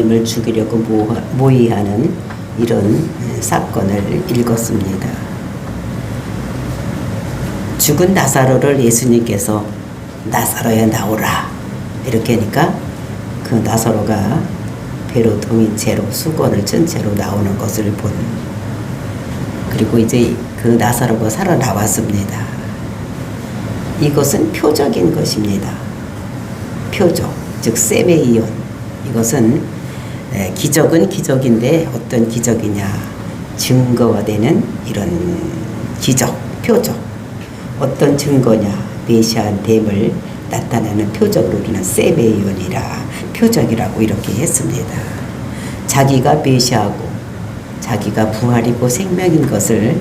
예수님을 죽이려고 모의하는 이런 사건을 읽었습니다. 죽은 나사로를 예수님께서 나사로야 나오라 이렇게 하니까 그 나사로가 배로 동인 채로 수건을 친 채로 나오는 것을 본, 그리고 이제 그 나사로가 살아나왔습니다. 이것은 표적인 것입니다. 표적, 즉 세메이온. 이것은 기적은 기적인데 어떤 기적이냐, 증거가 되는 이런 기적, 표적. 어떤 증거냐, 메시아 됨을 나타내는 표적을 우리는 세메이온이라, 표적이라고 이렇게 했습니다. 자기가 메시아고 자기가 부활이고 생명인 것을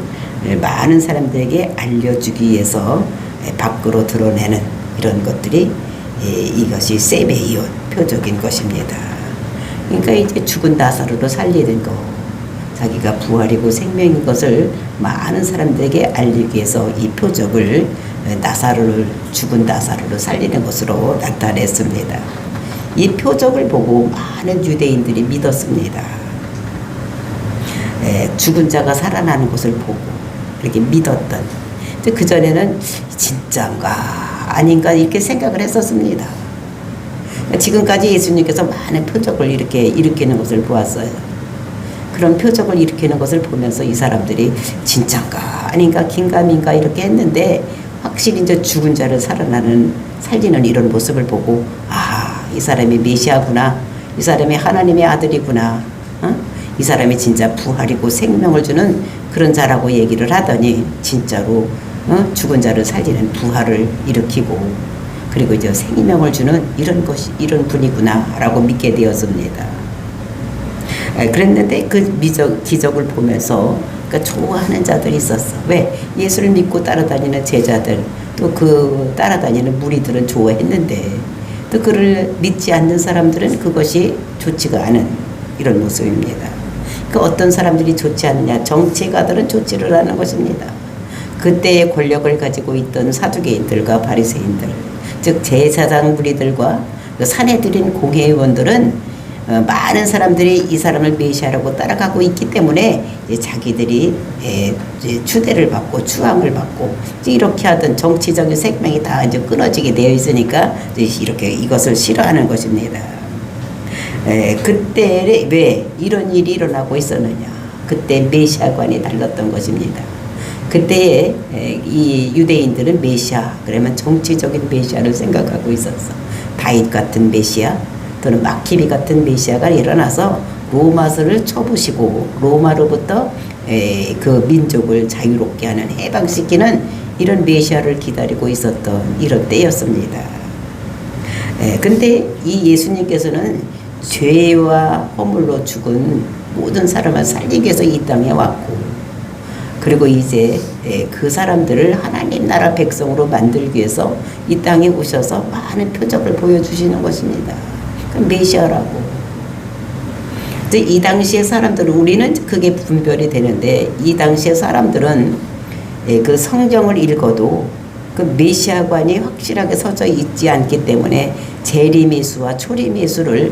많은 사람들에게 알려주기 위해서 밖으로 드러내는 이런 것들이 이것이 세메이온, 표적인 것입니다. 그러니까 이제 죽은 나사로를 살리는 거, 자기가 부활이고 생명인 것을 많은 사람들에게 알리기 위해서 이 표적을 죽은 나사로를 살리는 것으로 나타냈습니다. 이 표적을 보고 많은 유대인들이 믿었습니다. 죽은 자가 살아나는 것을 보고 이렇게 믿었던, 그전에는 진짜인가 아닌가 이렇게 생각을 했었습니다. 지금까지 예수님께서 많은 표적을 이렇게 일으키는 것을 보았어요. 그런 표적을 일으키는 것을 보면서 이 사람들이 진짜인가 아닌가 긴가민가 이렇게 했는데, 확실히 이제 죽은 자를 살리는 이런 모습을 보고, 이 사람이 메시아구나, 이 사람이 하나님의 아들이구나, 이 사람이 진짜 부활이고 생명을 주는 그런 자라고 얘기를 하더니 진짜로 죽은 자를 살리는 부활을 일으키고, 그리고 이제 생명을 주는 이런 분이구나라고 믿게 되었습니다. 그랬는데 그 기적을 보면서 좋아하는 자들이 있었어. 왜? 예수를 믿고 따라다니는 제자들, 또 그 따라다니는 무리들은 좋아했는데, 또 그를 믿지 않는 사람들은 그것이 좋지가 않은 이런 모습입니다. 그 어떤 사람들이 좋지 않느냐? 정치가들은 좋지를 않은 것입니다. 그때의 권력을 가지고 있던 사두개인들과 바리새인들, 즉 제사장 무리들과 그 사내들인 공회의원들은 많은 사람들이 이 사람을 메시아라고 따라가고 있기 때문에 자기들이 추대를 받고 추앙을 받고 이렇게 하던 정치적인 생명이 다 이제 끊어지게 되어 있으니까 이렇게 이것을 싫어하는 것입니다. 그때 왜 이런 일이 일어나고 있었느냐? 그때 메시아관이 달랐던 것입니다. 그때에 이 유대인들은 메시아 그러면 정치적인 메시아를 생각하고 있었어. 다윗 같은 메시아 또는 마키비 같은 메시아가 일어나서 로마서를 쳐부시고 로마로부터 그 민족을 자유롭게 하는, 해방시키는 이런 메시아를 기다리고 있었던 이런 때였습니다. 근데 이 예수님께서는 죄와 허물로 죽은 모든 사람을 살리기 위해서 이 땅에 왔고, 그리고 이제 그 사람들을 하나님 나라 백성으로 만들기 위해서 이 땅에 오셔서 많은 표적을 보여주시는 것입니다. 메시아라고. 이 당시의 사람들은, 우리는 그게 분별이 되는데, 이 당시의 사람들은 그 성경을 읽어도 그 메시아관이 확실하게 서져 있지 않기 때문에 재림예수와 초림예수를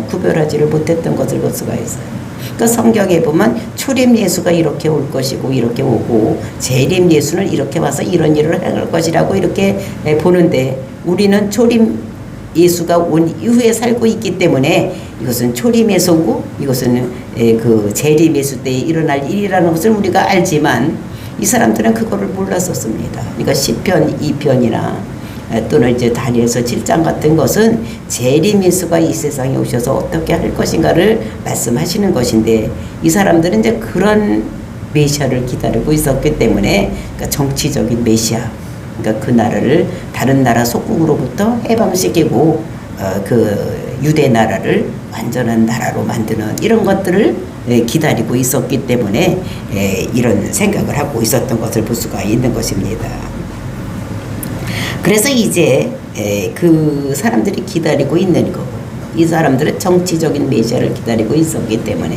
구별하지를 못했던 것을 볼 수가 있어요. 그 성경에 보면 초림예수가 이렇게 올 것이고 이렇게 오고, 재림예수는 이렇게 와서 이런 일을 할 것이라고 이렇게 보는데, 우리는 초림 예수가 온 이후에 살고 있기 때문에 이것은 초림예수고 이것은 그 재림예수 때에 일어날 일이라는 것을 우리가 알지만, 이 사람들은 그거를 몰랐었습니다. 그러니까 시편 2편이나 또는 이제 다니엘서 7장 같은 것은 재림예수가 이 세상에 오셔서 어떻게 할 것인가를 말씀하시는 것인데, 이 사람들은 이제 그런 메시아를 기다리고 있었기 때문에, 그러니까 정치적인 메시아, 그러니까 그 나라를 다른 나라 속국으로부터 해방시키고 그 유대 나라를 완전한 나라로 만드는 이런 것들을 기다리고 있었기 때문에 이런 생각을 하고 있었던 것을 볼 수가 있는 것입니다. 그래서 이제 그 사람들이 기다리고 있는 거고, 이 사람들은 정치적인 메시아를 기다리고 있었기 때문에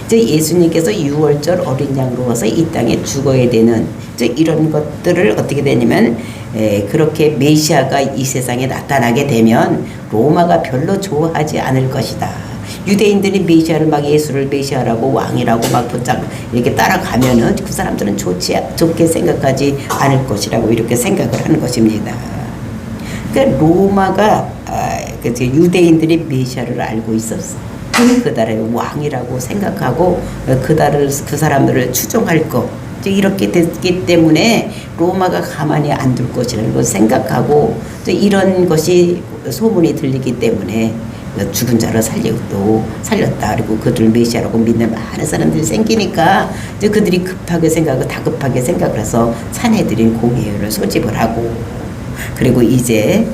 이제 예수님께서 6월절 어린 양으로 와서 이 땅에 죽어야 되는 이런 것들을 어떻게 되냐면, 그렇게 메시아가 이 세상에 나타나게 되면 로마가 별로 좋아하지 않을 것이다. 유대인들이 메시아를 막 예수를 메시아라고 왕이라고 막 붙잡고 이렇게 따라가면은 그 사람들은 좋게 생각하지 않을 것이라고 이렇게 생각을 하는 것입니다. 그러니까 로마가 유대인들이 메시아를 알고 있었어. 그달의 왕이라고 생각하고 그 사람들을 추종할 것. 이렇게 됐기 때문에 로마가 가만히 안 둘 것이라는 걸 생각하고 이런 것이 소문이 들리기 때문에 죽은 자를 살렸다. 그리고 그들을 메시아라고 믿는 많은 사람들이 생기니까 이제 그들이 다급하게 생각을 해서 산헤드린 공회를 소집을 하고, 그리고 이제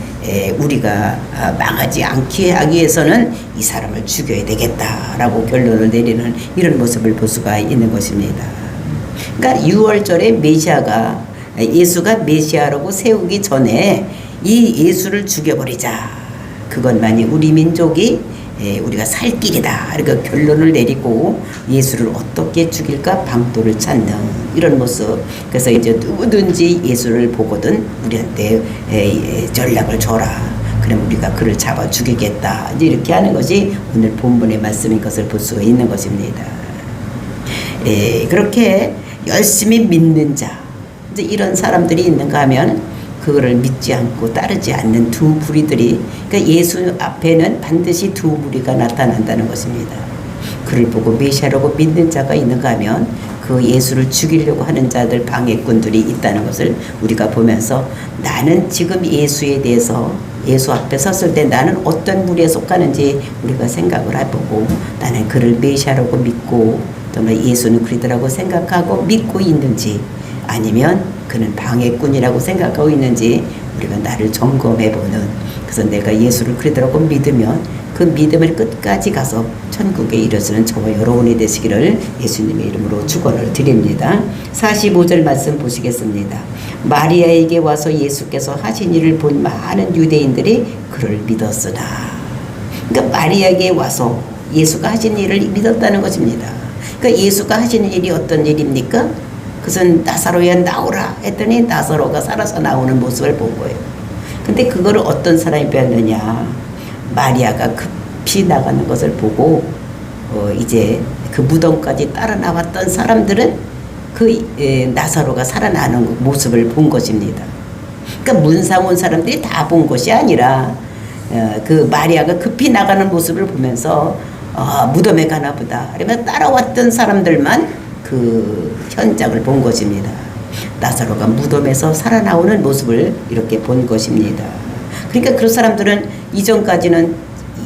우리가 망하지 않게 하기 위해서는 이 사람을 죽여야 되겠다라고 결론을 내리는 이런 모습을 볼 수가 있는 것입니다. 그러니까 6월절에 예수가 메시아라고 세우기 전에 이 예수를 죽여버리자. 그것만이 우리 민족이 우리가 살 길이다. 그러니까 결론을 내리고 예수를 어떻게 죽일까 방도를 찾는 이런 모습. 그래서 이제 누구든지 예수를 보거든 우리한테 전략을 줘라. 그럼 우리가 그를 잡아 죽이겠다. 이제 이렇게 하는 것이 오늘 본문의 말씀인 것을 볼 수가 있는 것입니다. 그렇게 열심히 믿는 자, 이제 이런 사람들이 있는가 하면 그거를 믿지 않고 따르지 않는 두 무리들이, 그러니까 예수 앞에는 반드시 두 무리가 나타난다는 것입니다. 그를 보고 메시아라고 믿는 자가 있는가 하면 그 예수를 죽이려고 하는 자들 방해꾼들이 있다는 것을 우리가 보면서 나는 지금 예수에 대해서 예수 앞에 섰을 때 나는 어떤 무리에 속하는지 우리가 생각을 해보고 나는 그를 메시아라고 믿고 또는 예수는 그리스도라고 생각하고 믿고 있는지 아니면 그는 방해꾼이라고 생각하고 있는지 우리가 나를 점검해보는, 그래서 내가 예수를 그리스도라고 믿으면 그 믿음을 끝까지 가서 천국에 이르시는 저와 여러분이 되시기를 예수님의 이름으로 축원을 드립니다. 45절 말씀 보시겠습니다. 마리아에게 와서 예수께서 하신 일을 본 많은 유대인들이 그를 믿었으나, 그러니까 마리아에게 와서 예수가 하신 일을 믿었다는 것입니다. 그러니까 예수가 하시는 일이 어떤 일입니까? 그것은 나사로야 나오라 했더니 나사로가 살아서 나오는 모습을 본 거예요. 근데 그거를 어떤 사람이 배웠느냐? 마리아가 급히 나가는 것을 보고 이제 그 무덤까지 따라 나왔던 사람들은 나사로가 살아나는 모습을 본 것입니다. 그러니까 문상 온 사람들이 다 본 것이 아니라 그 마리아가 급히 나가는 모습을 보면서 무덤에 가나 보다. 그러면 따라왔던 사람들만 그 현장을 본 것입니다. 나사로가 무덤에서 살아나오는 모습을 이렇게 본 것입니다. 그러니까 그 사람들은 이전까지는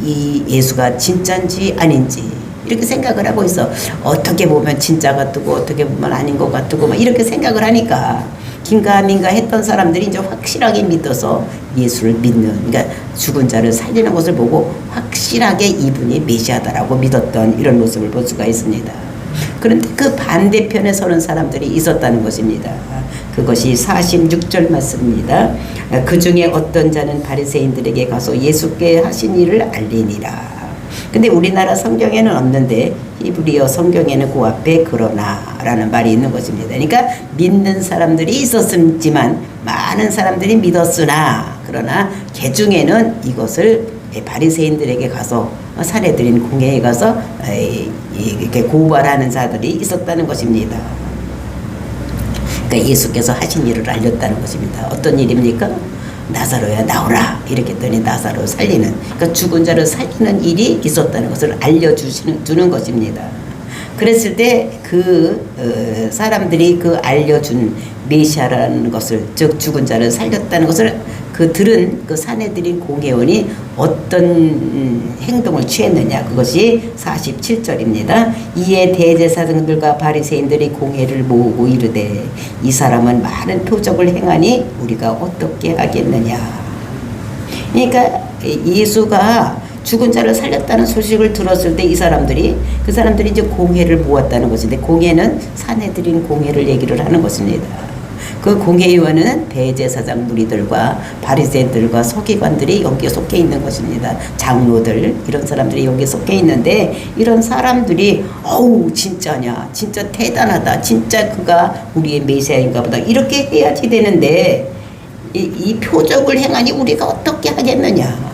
이 예수가 진짜인지 아닌지 이렇게 생각을 하고 있어. 어떻게 보면 진짜 같고 어떻게 보면 아닌 것 같고 막 이렇게 생각을 하니까 긴가민가 했던 사람들이 이제 확실하게 믿어서 예수를 믿는, 그러니까 죽은 자를 살리는 것을 보고 확실하게 이분이 메시아다라고 믿었던 이런 모습을 볼 수가 있습니다. 그런데 그 반대편에 서는 사람들이 있었다는 것입니다. 그것이 46절 말씀입니다. 그 중에 어떤 자는 바리새인들에게 가서 예수께 하신 일을 알리니라. 근데 우리나라 성경에는 없는데 히브리어 성경에는 그 앞에 그러나라는 말이 있는 것입니다. 그러니까 믿는 사람들이 있었지만 많은 사람들이 믿었으나 그러나 개중에는 이것을 바리새인들에게 가서 산헤드린 공회에 가서 이렇게 고발하는 자들이 있었다는 것입니다. 그러니까 예수께서 하신 일을 알렸다는 것입니다. 어떤 일입니까? 나사로야 나오라 이렇게 했더니 나사로 살리는, 그러니까 죽은 자를 살리는 일이 있었다는 것을 알려주는 것입니다. 그랬을 때 그 사람들이 그 알려준 메시아라는 것을, 즉 죽은 자를 살렸다는 것을 들은 그 산헤드린 공회원이 어떤 행동을 취했느냐, 그것이 47절입니다. 이에 대제사장들과 바리새인들이 공회를 모으고 이르되 이 사람은 많은 표적을 행하니 우리가 어떻게 하겠느냐. 그러니까 예수가 죽은 자를 살렸다는 소식을 들었을 때 그 사람들이 이제 공회를 모았다는 것인데, 공회는 산헤드린 공회를 얘기를 하는 것입니다. 그 공회의원은 대제사장 무리들과 바리새인들과 서기관들이 여기에 속해 있는 것입니다. 장로들 이런 사람들이 여기에 속해 있는데, 이런 사람들이 어우 진짜냐, 진짜 대단하다, 진짜 그가 우리의 메시아인가 보다 이렇게 해야지 되는데 이 표적을 행하니 우리가 어떻게 하겠느냐.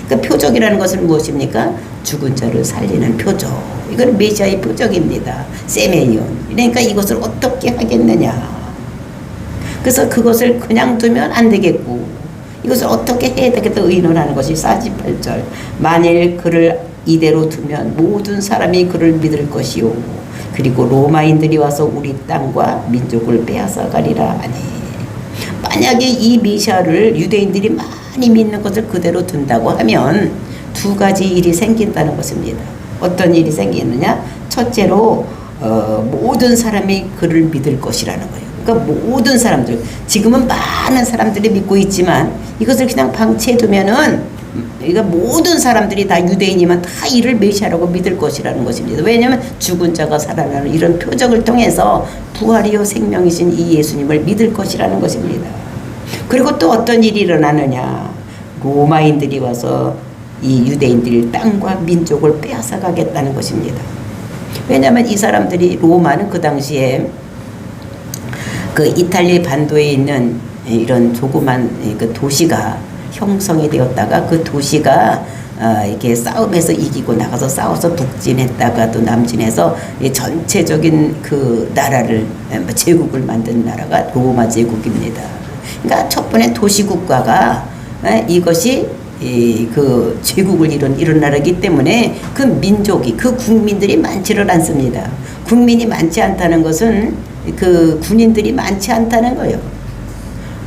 그 표적이라는 것은 무엇입니까? 죽은 자를 살리는 표적. 이건 메시아의 표적입니다. 세메이온. 그러니까 이것을 어떻게 하겠느냐. 그래서 그것을 그냥 두면 안 되겠고 이것을 어떻게 해야 되겠다 의논하는 것이 48절. 만일 그를 이대로 두면 모든 사람이 그를 믿을 것이요 그리고 로마인들이 와서 우리 땅과 민족을 빼앗아가리라 하니. 만약에 이 메시아를 유대인들이 많이 믿는 것을 그대로 둔다고 하면 두 가지 일이 생긴다는 것입니다. 어떤 일이 생기느냐? 첫째로 모든 사람이 그를 믿을 것이라는 거예요. 그러니까 모든 사람들, 지금은 많은 사람들이 믿고 있지만 이것을 그냥 방치해두면은 그러니까 모든 사람들이 다 유대인이면 다 이를 메시아라고 믿을 것이라는 것입니다. 왜냐하면 죽은 자가 살아나는 이런 표적을 통해서 부활이요 생명이신 이 예수님을 믿을 것이라는 것입니다. 그리고 또 어떤 일이 일어나느냐? 로마인들이 와서 이 유대인들 땅과 민족을 빼앗아 가겠다는 것입니다. 왜냐하면 이 사람들이 로마는 그 당시에 그 이탈리 반도에 있는 이런 조그만 그 도시가 형성이 되었다가 그 도시가 이렇게 싸움에서 이기고 나가서 싸워서 북진했다가 또 남진해서 전체적인 그 나라를 제국을 만든 나라가 로마 제국입니다. 그러니까 첫 번째 도시국가가 이것이 그 제국을 이룬 나라이기 때문에 그 민족이 그 국민들이 많지를 않습니다. 국민이 많지 않다는 것은 그 군인들이 많지 않다는 거예요.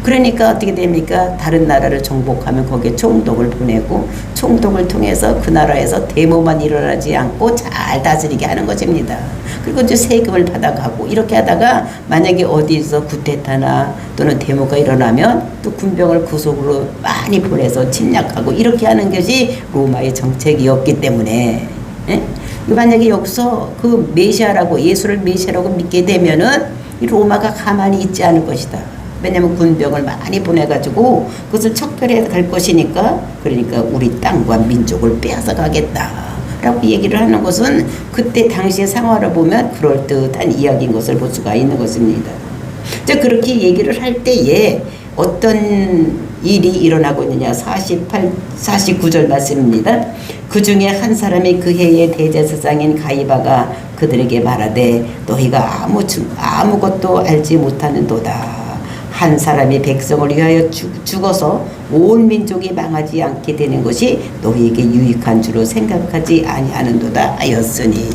그러니까 어떻게 됩니까? 다른 나라를 정복하면 거기에 총독을 보내고 총독을 통해서 그 나라에서 데모만 일어나지 않고 잘 다스리게 하는 것입니다. 그리고 이제 세금을 받아가고 이렇게 하다가 만약에 어디서 구테타나 또는 데모가 일어나면 또 군병을 구속으로 많이 보내서 침략하고 이렇게 하는 것이 로마의 정책이었기 때문에 만약에 여기서 그 메시아라고 예수를 메시아라고 믿게 되면은 로마가 가만히 있지 않을 것이다. 왜냐하면 군병을 많이 보내가지고 그것을 척결해 갈 것이니까 그러니까 우리 땅과 민족을 빼앗아 가겠다라고 얘기를 하는 것은 그때 당시의 상황을 보면 그럴듯한 이야기인 것을 볼 수가 있는 것입니다. 그렇게 얘기를 할 때에 어떤 일이 일어나고 있느냐 49절 말씀입니다. 그 중에 한 사람이 그 해의 대제사장인 가이바가 그들에게 말하되 너희가 아무것도 알지 못하는도다. 한 사람이 백성을 위하여 죽어서 온 민족이 망하지 않게 되는 것이 너희에게 유익한 줄로 생각하지 아니하는도다 하였으니.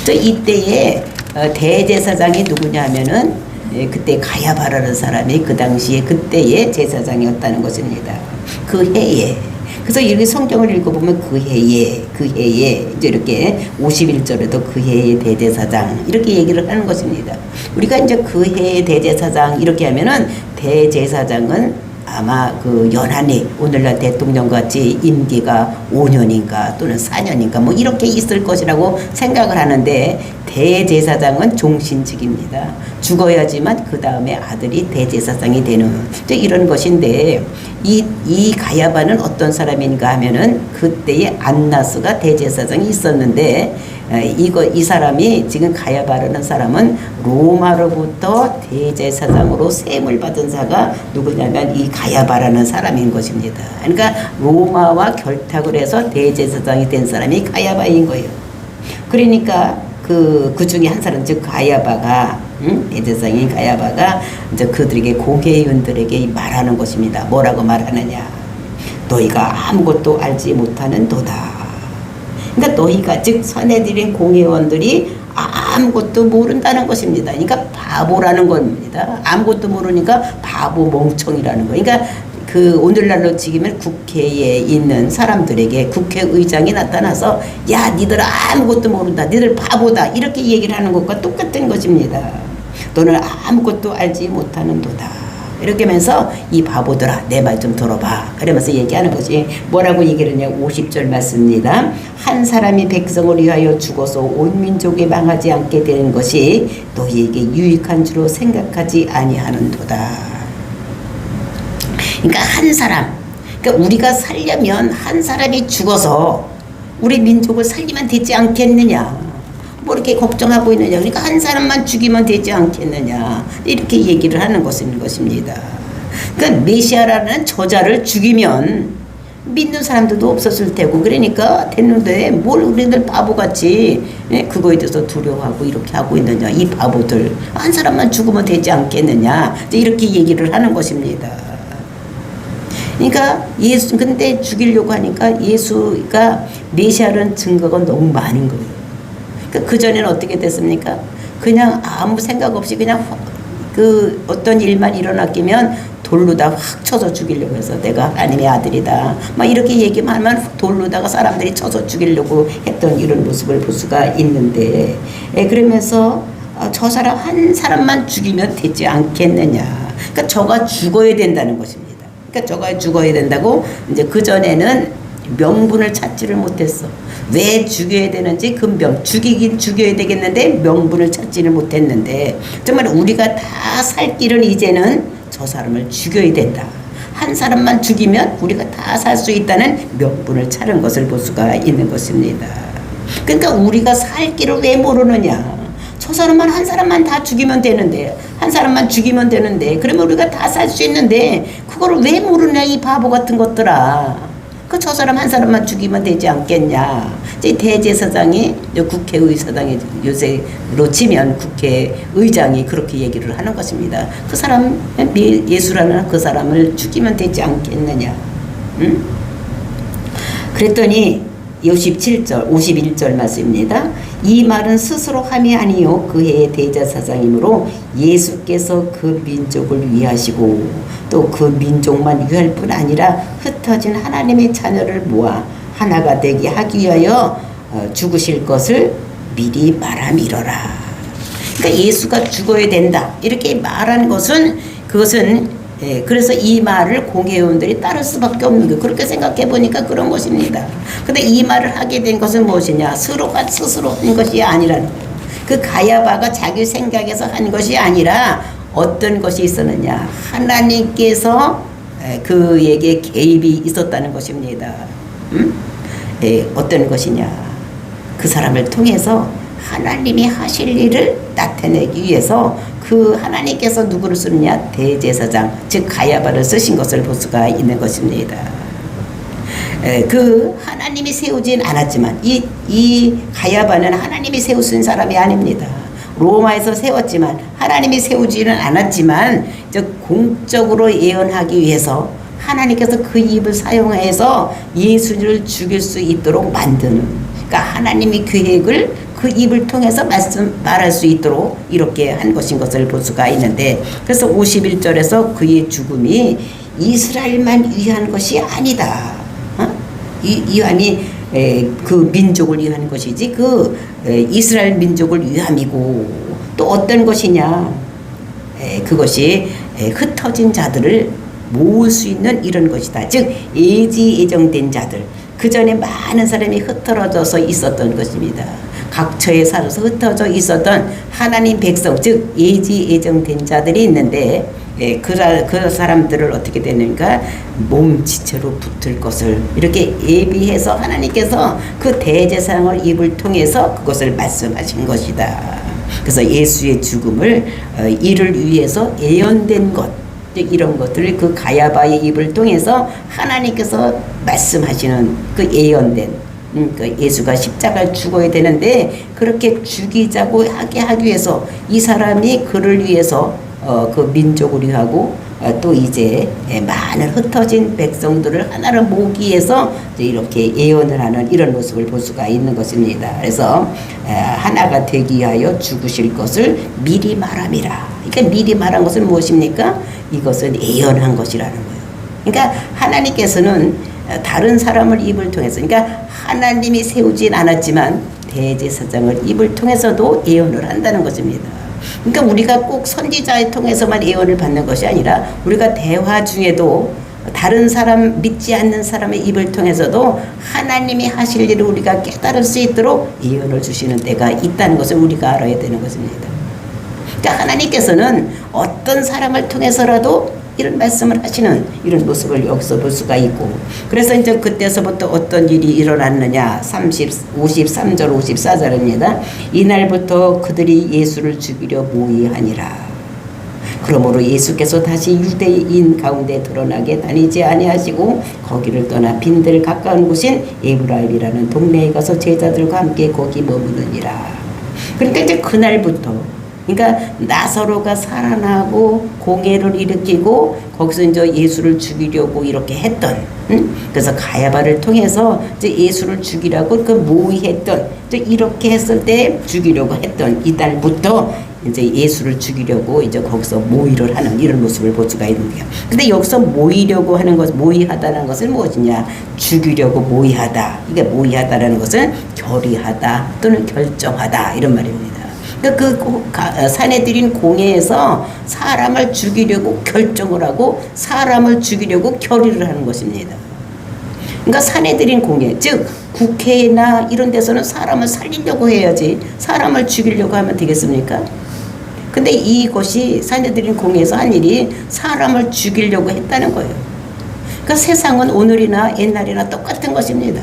이때에 대제사장이 누구냐 하면은 그때 가야바라는 사람이 그 당시에 그때의 제사장이었다는 것입니다. 그 해에. 그래서 이렇게 성경을 읽어보면 그 해에 이제 이렇게 51절에도 그 해의 대제사장 이렇게 얘기를 하는 것입니다. 우리가 이제 그 해의 대제사장 이렇게 하면은 대제사장은 아마 그 연한이 오늘날 대통령 같이 임기가 5년인가 또는 4년인가 뭐 이렇게 있을 것이라고 생각을 하는데 대제사장은 종신직입니다. 죽어야지만 그 다음에 아들이 대제사장이 되는 이런 것인데 이 가야바는 어떤 사람인가 하면은 그때의 안나스가 대제사장이 있었는데 이 사람이 지금 가야바라는 사람은 로마로부터 대제사장으로 세움을 받은 자가 누구냐면 이 가야바라는 사람인 것입니다. 그러니까 로마와 결탁을 해서 대제사장이 된 사람이 가야바인 거예요. 그러니까 그 중에 한 사람 즉 가야바가 대제사장인 가야바가 이제 그들에게 공회의원들에게 말하는 것입니다. 뭐라고 말하느냐? 너희가 아무것도 알지 못하는 도다. 그러니까 너희가 즉 선해드린 공회의원들이 아무것도 모른다는 것입니다. 그러니까 바보라는 겁니다. 아무것도 모르니까 바보 멍청이라는 거예요. 그러니까 그 오늘날로 지금은 국회에 있는 사람들에게 국회의장이 나타나서 야 니들 아무것도 모른다. 니들 바보다. 이렇게 얘기를 하는 것과 똑같은 것입니다. 너는 아무것도 알지 못하는 도다. 이렇게 하면서 이 바보들아 내 말 좀 들어봐. 그러면서 얘기하는 것이 뭐라고 얘기를 하냐 50절 맞습니다. 한 사람이 백성을 위하여 죽어서 온 민족이 망하지 않게 되는 것이 너희에게 유익한 줄로 생각하지 아니하는도다. 그러니까 한 사람 그러니까 우리가 살려면 한 사람이 죽어서 우리 민족을 살리면 되지 않겠느냐. 뭐 이렇게 걱정하고 있느냐. 그러니까 한 사람만 죽이면 되지 않겠느냐. 이렇게 얘기를 하는 것입니다. 그러니까 메시아라는 저자를 죽이면 믿는 사람들도 없었을 테고 그러니까 됐는데 뭘 우리들 바보같이 그거에 대해서 두려워하고 이렇게 하고 있느냐. 이 바보들 한 사람만 죽으면 되지 않겠느냐. 이렇게 얘기를 하는 것입니다. 그러니까 예수 근데 죽이려고 하니까 예수가 메시아라는 증거가 너무 많은 거예요. 그러니까 그 전에는 어떻게 됐습니까? 그냥 아무 생각 없이 그냥 그 어떤 일만 일어났기면 돌로다 확 쳐서 죽이려고 해서 내가 하나님의 아들이다 막 이렇게 얘기만 하면 돌로다가 사람들이 쳐서 죽이려고 했던 이런 모습을 볼 수가 있는데 그러면서 저 사람 한 사람만 죽이면 되지 않겠느냐. 그러니까 저가 죽어야 된다는 것입니다. 그러니까 저가 죽어야 된다고. 이제 그 전에는 명분을 찾지를 못했어. 왜 죽여야 되는지 그 죽이긴 죽여야 되겠는데 명분을 찾지를 못했는데 정말 우리가 다 살 길은 이제는 저 사람을 죽여야 된다. 한 사람만 죽이면 우리가 다 살 수 있다는 명분을 찾은 것을 볼 수가 있는 것입니다. 그러니까 우리가 살 길을 왜 모르느냐. 저 사람만 한 사람만 다 죽이면 되는데 한 사람만 죽이면 되는데 그러면 우리가 다 살 수 있는데 그거를 왜 모르냐 이 바보 같은 것들아. 저 사람 한 사람만 죽이면 되지 않겠냐. 이제 대제사장이 국회의사당이 요새로 치면 국회의장이 그렇게 얘기를 하는 것입니다. 그 사람 예수라는 그 사람을 죽이면 되지 않겠느냐. 응? 그랬더니 51절 말씀입니다. 이 말은 스스로 함이 아니요 그 해의 대제사장이므로 예수께서 그 민족을 위하시고 또 그 민족만 위할 뿐 아니라 흩어진 하나님의 자녀를 모아 하나가 되게 하기 위하여 죽으실 것을 미리 말함이러라. 그러니까 예수가 죽어야 된다 이렇게 말한 것은 그것은 그래서 이 말을 공회의원들이 따를 수밖에 없는 게 그렇게 생각해 보니까 그런 것입니다. 근데 이 말을 하게 된 것은 무엇이냐. 스스로가 스스로 한 것이 아니라는 거예요. 그 가야바가 자기 생각에서 한 것이 아니라 어떤 것이 있었느냐. 하나님께서 그에게 개입이 있었다는 것입니다. 어떤 것이냐. 그 사람을 통해서 하나님이 하실 일을 나타내기 위해서 그 하나님께서 누구를 쓰느냐. 대제사장 즉 가야바를 쓰신 것을 볼 수가 있는 것입니다. 그 하나님이 세우진 않았지만 이 가야바는 하나님이 세우신 사람이 아닙니다. 로마에서 세웠지만 하나님이 세우지는 않았지만 공적으로 예언하기 위해서 하나님께서 그 입을 사용해서 예수를 죽일 수 있도록 만드는, 그러니까 하나님의 계획을 그 입을 통해서 말할 수 있도록 이렇게 한 것인 것을 볼 수가 있는데, 그래서 51절에서 그의 죽음이 이스라엘만 위한 것이 아니다. 이함이 그 민족을 위한 것이지 그 이스라엘 민족을 위함이고, 또 어떤 것이냐, 그것이 흩어진 자들을 모을 수 있는 이런 것이다. 즉 예지예정된 자들, 그 전에 많은 사람이 흩어져서 있었던 것입니다. 각처에 살아서 흩어져 있었던 하나님 백성, 즉 예지예정된 자들이 있는데, 그 사람들을 어떻게 되는가, 몸지체로 붙을 것을 이렇게 예비해서 하나님께서 그 대제사장을 입을 통해서 그것을 말씀하신 것이다. 그래서 예수의 죽음을 이를 위해서 예언된 것, 이런 것들을 그 가야바의 입을 통해서 하나님께서 말씀하시는 그 예언된, 그 예수가 십자가를 죽어야 되는데 그렇게 죽이자고 하기 위해서 이 사람이 그를 위해서 그 민족을 위하고 또 이제 많은 흩어진 백성들을 하나로 모으기 위해서 이렇게 예언을 하는 이런 모습을 볼 수가 있는 것입니다. 그래서 하나가 되기 위하여 죽으실 것을 미리 말함이라. 그러니까 미리 말한 것은 무엇입니까? 이것은 예언한 것이라는 거예요. 그러니까 하나님께서는 다른 사람을 입을 통해서, 그러니까 하나님이 세우진 않았지만 대제사장을 입을 통해서도 예언을 한다는 것입니다. 그러니까 우리가 꼭 선지자를 통해서만 예언을 받는 것이 아니라 우리가 대화 중에도 다른 사람, 믿지 않는 사람의 입을 통해서도 하나님이 하실 일을 우리가 깨달을 수 있도록 예언을 주시는 때가 있다는 것을 우리가 알아야 되는 것입니다. 그러니까 하나님께서는 어떤 사람을 통해서라도 이런 말씀을 하시는 이런 모습을 여기서 볼 수가 있고, 그래서 이제 그때서부터 어떤 일이 일어났느냐, 53절 54절입니다. 이날부터 그들이 예수를 죽이려 모의하니라. 그러므로 예수께서 다시 유대인 가운데 드러나게 다니지 아니하시고 거기를 떠나 빈들 가까운 곳인 에브라임이라는 동네에 가서 제자들과 함께 거기 머무르니라. 그러니까 이제 그날부터, 그러니까 나사로가 살아나고 공회를 일으키고 거기서 이제 예수를 죽이려고 이렇게 했던, 그래서 가야바를 통해서 이제 예수를 죽이라고 그 모의했던, 이제 이렇게 했을 때 죽이려고 했던 이달부터 이제 예수를 죽이려고 이제 거기서 모의를 하는 이런 모습을 볼 수가 있는데요. 근데 여기서 모이려고 하는 것, 모의하다는 것은 무엇이냐? 죽이려고 모의하다. 이게 모의하다라는 것은 결의하다 또는 결정하다 이런 말입니다. 그러니까 사내들인 공회에서 사람을 죽이려고 결정을 하고 사람을 죽이려고 결의를 하는 것입니다. 그러니까 사내들인 공회, 즉 국회나 이런 데서는 사람을 살리려고 해야지 사람을 죽이려고 하면 되겠습니까? 근데 이것이 사내들인 공회에서 한 일이 사람을 죽이려고 했다는 거예요. 그러니까 세상은 오늘이나 옛날이나 똑같은 것입니다.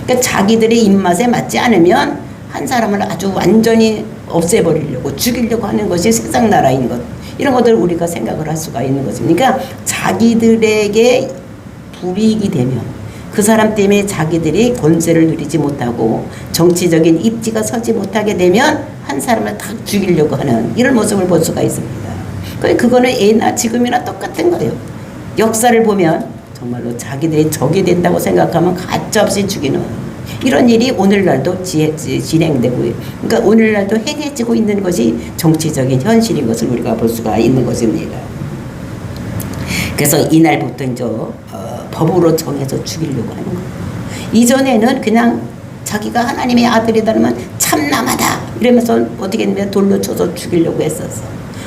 그러니까 자기들의 입맛에 맞지 않으면 한 사람을 아주 완전히 없애버리려고 죽이려고 하는 것이 세상 나라인 것, 이런 것들을 우리가 생각을 할 수가 있는 것입니다. 그러니까 자기들에게 불이익이 되면 그 사람 때문에 자기들이 권세를 누리지 못하고 정치적인 입지가 서지 못하게 되면 한 사람을 다 죽이려고 하는 이런 모습을 볼 수가 있습니다. 그거는 예나 지금이나 똑같은 거예요. 역사를 보면 정말로 자기들이 적이 된다고 생각하면 가짜없이 죽이는 이런 일이 오늘날도 진행되고, 그러니까 오늘날도 행해지고 있는 것이 정치적인 현실인 것을 우리가 볼 수가 있는 것입니다. 그래서 이날부터 이제 법으로 정해서 죽이려고 하는 거예요. 이전에는 그냥 자기가 하나님의 아들이다면 참남하다 이러면서 어떻게 했냐면 돌로 쳐서 죽이려고 했었어.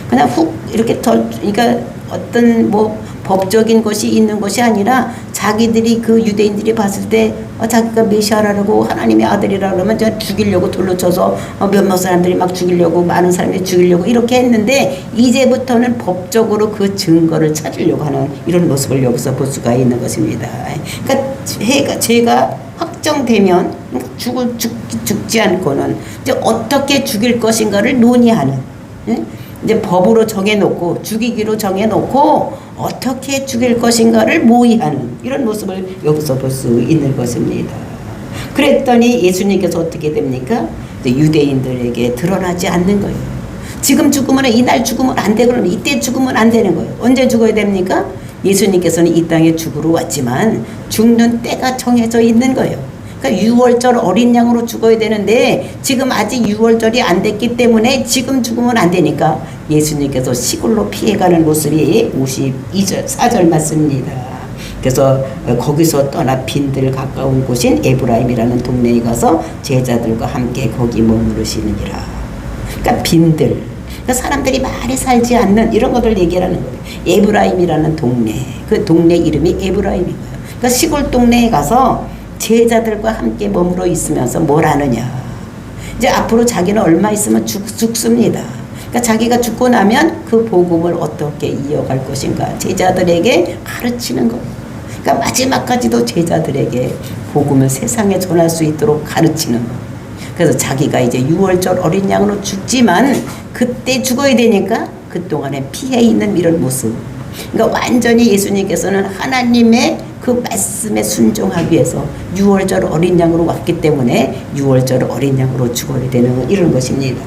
그냥 훅 이렇게 그러니까 어떤 뭐 법적인 것이 있는 것이 아니라 자기들이 그 유대인들이 봤을 때 자기가 메시아라고 하나님의 아들이라 그러면 죽이려고 돌로 쳐서 몇몇 사람들이 막 죽이려고, 많은 사람들이 죽이려고 이렇게 했는데 이제부터는 법적으로 그 증거를 찾으려고 하는 이런 모습을 여기서 볼 수가 있는 것입니다. 그러니까 죄가 확정되면 죽지 않고는 이제 어떻게 죽일 것인가를 논의하는, 이제 법으로 정해놓고 죽이기로 정해놓고 어떻게 죽일 것인가를 모의하는 이런 모습을 여기서 볼 수 있는 것입니다. 그랬더니 예수님께서 어떻게 됩니까? 유대인들에게 드러나지 않는 거예요. 지금 죽으면, 이날 죽으면 안 돼, 그러면 이때 죽으면 안 되는 거예요. 언제 죽어야 됩니까? 예수님께서는 이 땅에 죽으러 왔지만 죽는 때가 정해져 있는 거예요. 그러니까 6월절 어린 양으로 죽어야 되는데 지금 아직 6월절이 안 됐기 때문에 지금 죽으면 안 되니까 예수님께서 시골로 피해가는 모습이 52절 4절 맞습니다. 그래서 거기서 떠나 빈들 가까운 곳인 에브라임이라는 동네에 가서 제자들과 함께 거기 머무르시느니라. 그러니까 빈들, 그러니까 사람들이 많이 살지 않는 이런 것들 얘기하는 거예요. 에브라임이라는 동네, 그 동네 이름이 에브라임이고요. 그러니까 시골 동네에 가서 제자들과 함께 머물러 있으면서 뭘 하느냐. 이제 앞으로 자기는 얼마 있으면 죽습니다. 그러니까 자기가 죽고 나면 그 복음을 어떻게 이어갈 것인가 제자들에게 가르치는 거. 그러니까 마지막까지도 제자들에게 복음을 세상에 전할 수 있도록 가르치는 거. 그래서 자기가 이제 6월절 어린 양으로 죽지만 그때 죽어야 되니까 그동안에 피해 있는 이런 모습. 그러니까 완전히 예수님께서는 하나님의 그 말씀에 순종하기 위해서 6월절 어린 양으로 왔기 때문에 6월절 어린 양으로 죽어야 되는 이런 것입니다.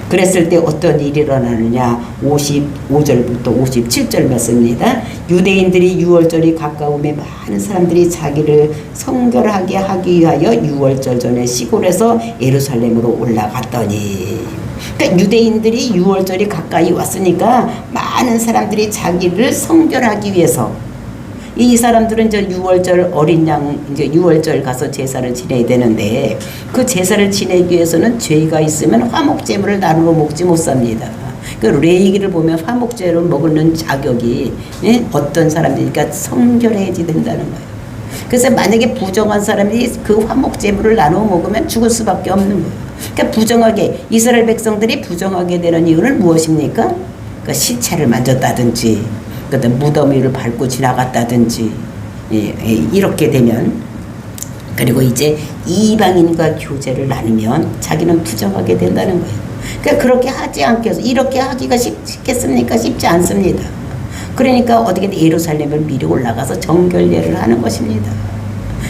그랬을 때 어떤 일이 일어나느냐. 55절부터 57절 말씀입니다. 유대인들이 6월절이 가까움에 많은 사람들이 자기를 성결하게 하기 위하여 6월절 전에 시골에서 예루살렘으로 올라갔더니, 그러니까 유대인들이 6월절이 가까이 왔으니까 많은 사람들이 자기를 성결하기 위해서, 이 사람들은 이제 6월절 어린 양, 이제 6월절 가서 제사를 지내야 되는데 그 제사를 지내기 위해서는 죄가 있으면 화목제물을 나누어 먹지 못합니다. 그 레위기를 보면 화목제를 먹는 자격이 어떤 사람들이니까 성결해야지 된다는 거예요. 그래서 만약에 부정한 사람이 그 화목제물을 나누어 먹으면 죽을 수밖에 없는 거예요. 그러니까 부정하게, 이스라엘 백성들이 부정하게 되는 이유는 무엇입니까? 그러니까 시체를 만졌다든지 그다음 무덤 위를 밟고 지나갔다든지, 이렇게 되면, 그리고 이제 이방인과 교제를 나누면 자기는 부정하게 된다는 거예요. 그러니까 그렇게 하지 않게 해서 이렇게 하기가 쉽겠습니까? 쉽지 않습니다. 그러니까 어떻게든 예루살렘을 미리 올라가서 정결례를 하는 것입니다.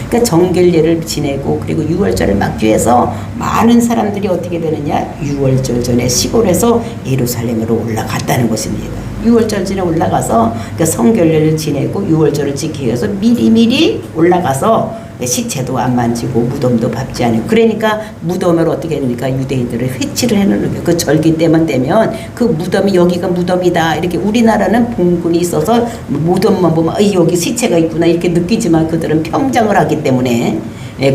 그러니까 정결례를 지내고 그리고 유월절을 막기 위해서 많은 사람들이 어떻게 되느냐, 유월절 전에 시골에서 예루살렘으로 올라갔다는 것입니다. 유월절 전에 올라가서 그러니까 성결례를 지내고 유월절을 지키기 위해서 미리미리 올라가서 시체도 안 만지고 무덤도 밟지 않고, 그러니까 무덤을 어떻게 합니까? 유대인들을 회치를 해놓는 거예요. 그 절기 때만 되면 그 무덤이 여기가 무덤이다 이렇게, 우리나라는 봉군이 있어서 무덤만 보면 여기 시체가 있구나 이렇게 느끼지만 그들은 평장을 하기 때문에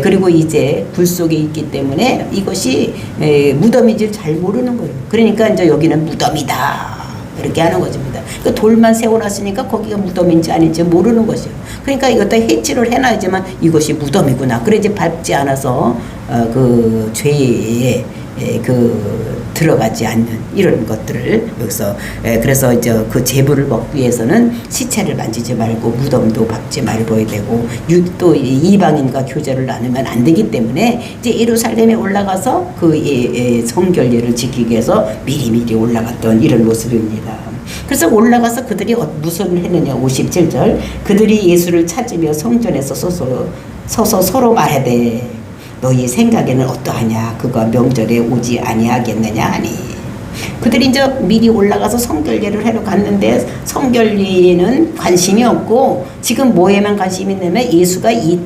그리고 이제 굴 속에 있기 때문에 이것이 무덤인지 잘 모르는 거예요. 그러니까 이제 여기는 무덤이다 이렇게 하는 것입니다. 그 돌만 세워놨으니까 거기가 무덤인지 아닌지 모르는 것이요. 그러니까 이것도 해치를 해놔야지만 이것이 무덤이구나. 그래야지 밟지 않아서 그 죄에 들어가지 않는 이런 것들을 여기서 그래서 이제 그 제물을 먹기 위해서는 시체를 만지지 말고 무덤도 밟지 말고 해야 되고, 또 이방인과 교제를 나누면 안 되기 때문에 이제 예루살렘에 올라가서 그 성결례를 지키기 위해서 미리미리 올라갔던 이런 모습입니다. 그래서 올라가서 그들이 무슨 했느냐, 57절 그들이 예수를 찾으며 성전에서 서서 서로 말하되 너희 생각에는 어떠하냐, 그가 명절에 오지 아니하겠느냐 하니, 그들이 이제 미리 올라가서 성결례를 하러 갔는데 성결례에는 관심이 없고 지금 뭐에만 관심이 있냐면 예수가 이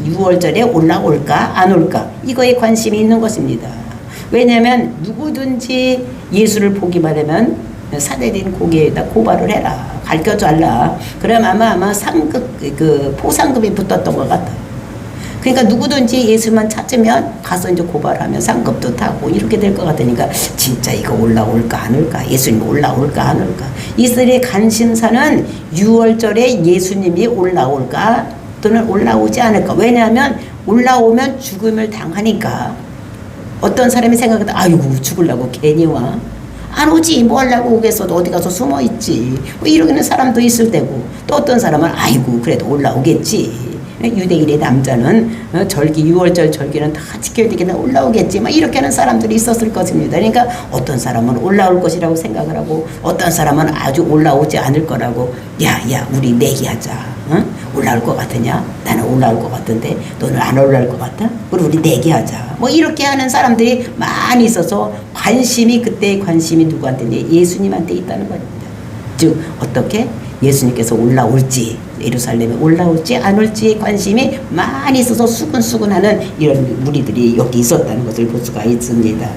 유월절에 올라올까 안 올까 이거에 관심이 있는 것입니다. 왜냐하면 누구든지 예수를 보기만 하면 사대린 고개에다 고발을 해라, 가르쳐달라. 그럼 아마 상급 포상급이 붙었던 것 같아요. 그러니까 누구든지 예수만 찾으면 가서 이제 고발하면 상급도 타고 이렇게 될 것 같으니까 진짜 이거 올라올까 안 올까, 예수님 올라올까 안 올까, 이들의 관심사는 유월절에 예수님이 올라올까 또는 올라오지 않을까. 왜냐하면 올라오면 죽음을 당하니까. 어떤 사람이 생각하다 아이고 죽으려고 괜히 와, 안 오지 뭐 하려고 오겠어도 어디 가서 숨어 있지 뭐 이러는 사람도 있을 테고, 또 어떤 사람은 아이고 그래도 올라오겠지, 유대인의 남자는 절기 유월절 절기는 다 지켜야 되겠네 올라오겠지 막 이렇게 하는 사람들이 있었을 것입니다. 그러니까 어떤 사람은 올라올 것이라고 생각을 하고 어떤 사람은 아주 올라오지 않을 거라고, 야 우리 내기하자, 올라올 것 같으냐, 나는 올라올 것 같은데 너는 안 올라올 것 같아, 우리 내기하자 뭐 이렇게 하는 사람들이 많이 있어서 관심이, 그때의 관심이 누구한테, 예수님한테 있다는 겁니다. 즉 어떻게 예수님께서 올라올지, 예루살렘에 올라올지 안 올지에 관심이 많이 있어서 수근수근하는 이런 무리들이 여기 있었다는 것을 볼 수가 있습니다.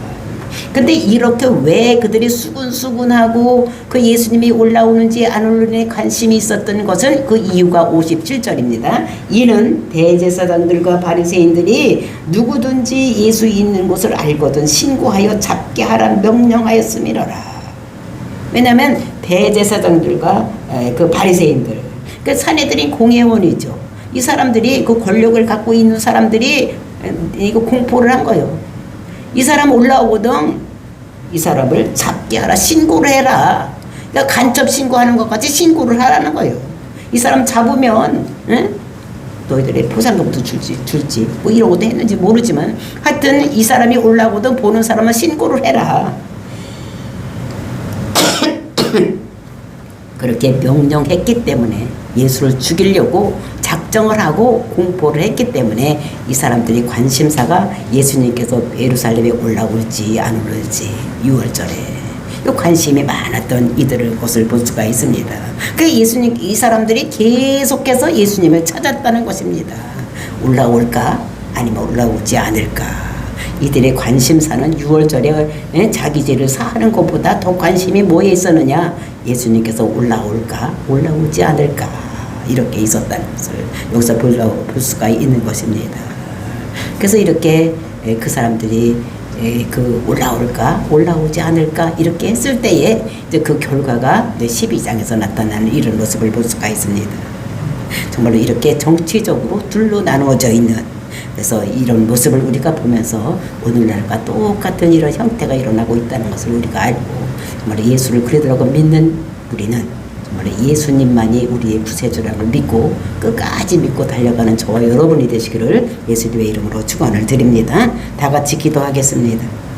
근데 이렇게 왜 그들이 수근수근하고 그 예수님이 올라오는지 안 오는지에 관심이 있었던 것은 그 이유가 57절입니다. 이는 대제사장들과 바리새인들이 누구든지 예수 있는 곳을 알거든 신고하여 잡게 하라 명령하였음이로라. 왜냐하면 대제사장들과 그 바리새인들, 그 사내들인 공회원이죠. 이 사람들이 그 권력을 갖고 있는 사람들이 이거 공포를 한 거예요. 이 사람 올라오거든 이 사람을 잡게 하라, 신고를 해라. 그러니까 간첩 신고하는 것 같이 신고를 하라는 거예요. 이 사람 잡으면 너희들의 포상금도 줄지 뭐 이런 것도 했는지 모르지만 하여튼 이 사람이 올라오거든 보는 사람은 신고를 해라. 그렇게 명령했기 때문에 예수를 죽이려고 작정을 하고 공포를 했기 때문에 이 사람들이 관심사가 예수님께서 예루살렘에 올라올지 안 올라올지 유월절에 관심이 많았던 이들의 것을 볼 수가 있습니다. 그 예수님, 이 사람들이 계속해서 예수님을 찾았다는 것입니다. 올라올까 아니면 올라오지 않을까. 이들의 관심사는 유월절에 자기 죄를 사하는 것보다 더 관심이 뭐에 있었느냐, 예수님께서 올라올까 올라오지 않을까 이렇게 있었다는 것을 여기서 볼 수가 있는 것입니다. 그래서 이렇게 그 사람들이 그 올라올까 올라오지 않을까 이렇게 했을 때에 이제 그 결과가 12장에서 나타나는 이런 모습을 볼 수가 있습니다. 정말로 이렇게 정치적으로 둘로 나누어져 있는, 그래서 이런 모습을 우리가 보면서 오늘날과 똑같은 이런 형태가 일어나고 있다는 것을 우리가 알고, 정말 예수를 그리스도라고 믿는 우리는 정말 예수님만이 우리의 구세주라고 믿고 끝까지 믿고 달려가는 저와 여러분이 되시기를 예수님의 이름으로 축원을 드립니다. 다 같이 기도하겠습니다.